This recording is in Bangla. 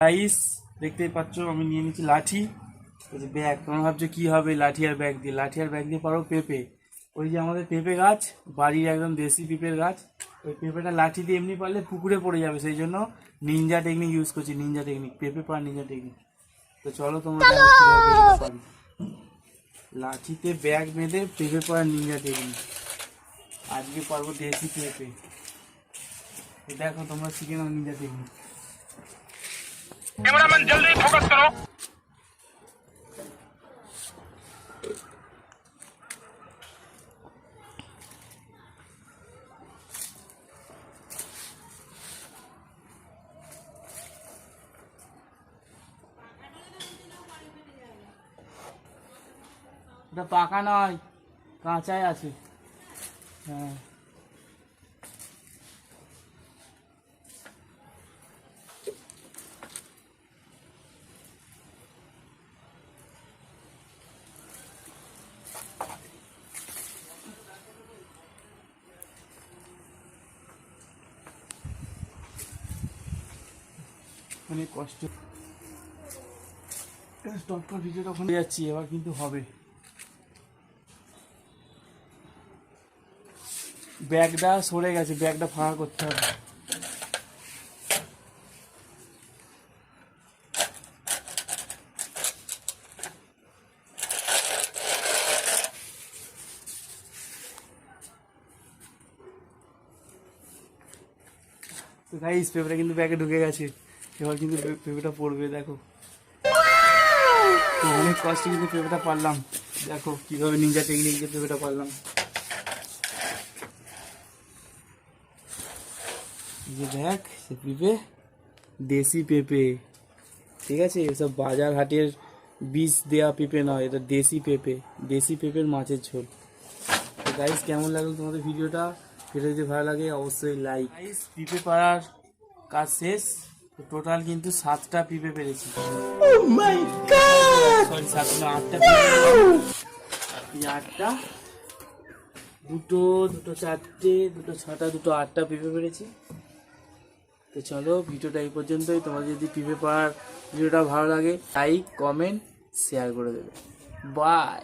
গাইস দেখতেই পাচ্ছ আমি নিয়ে নিচ্ছি লাঠি, ওই যে ব্যাগ। তোমরা ভাবছো কি হবে লাঠি আর ব্যাগ দিয়ে? লাঠি আর ব্যাগ দিয়ে পারো পেঁপে। ওই যে আমাদের পেঁপে গাছ, বাড়ির একদম দেশি পেঁপের গাছ, ওই পেঁপেটা লাঠি দিয়ে এমনি পারলে পুকুরে পড়ে যাবে, সেই জন্য নিনজা টেকনিক ইউজ করছি। নিনজা টেকনিক, পেঁপে পার নিনজা টেকনিক। তো চলো তোমরা দেখো কিভাবে পেঁপে পারি। লাঠিতে ব্যাগ বেঁধে পেঁপে পাড়ার নিনজা টেকনিক। আজকে পারবো দেশি পেঁপে। দেখো তোমরা শিখে নাও নিনজা টেকনিক। कैमरामैन जल्दी फोकस करो। এটা পাকা নয়, কাঁচাই আছে। হ্যাঁ অনেক কষ্ট। স্টপ কর ভিডিওটা, ওখানে যাচ্ছি এবার কিন্তু হবে। ব্যাগটা সরে গেছে, ব্যাগটা ফাঁকা করতে হবে। তো গাইস পেঁপেটা কিন্তু ব্যাগে ঢুকে গেছে, এবার কিন্তু পেঁপেটা পড়বে। দেখো তো অনেক কষ্ট কিন্তু পেঁপেটা পারলাম। দেখো কিভাবে নিনজা টেকনিক দিয়ে পেঁপেটা পারলাম। যে দেখ সে পেঁপে, দেশি পেঁপে, ঠিক আছে? এসব বাজার হাটের বীজ দেওয়া পেঁপে নয়, এটা দেশি পেঁপে, দেশি পেঁপের মাছের ঝোল। তো গাইস কেমন লাগলো তোমাদের ভিডিওটা? ভিডিও যদি ভালো লাগে অবশ্যই লাইক। গাইস পেঁপে পাড়ার কাজ শেষ। টোটাল কিন্তু 7টা পেঁপে পেরেছি। সরি 7টা 8টা পেঁপে, 8টা, দুটো 4টে, 2 6টা, 8টা পেঁপে পেরেছি। তো চলো ভিডিওটা এই পর্যন্তই। তোমাদের যদি পেঁপে পাড়ার ভিডিওটা ভালো লাগে লাইক কমেন্ট শেয়ার করে দেবে। বাই।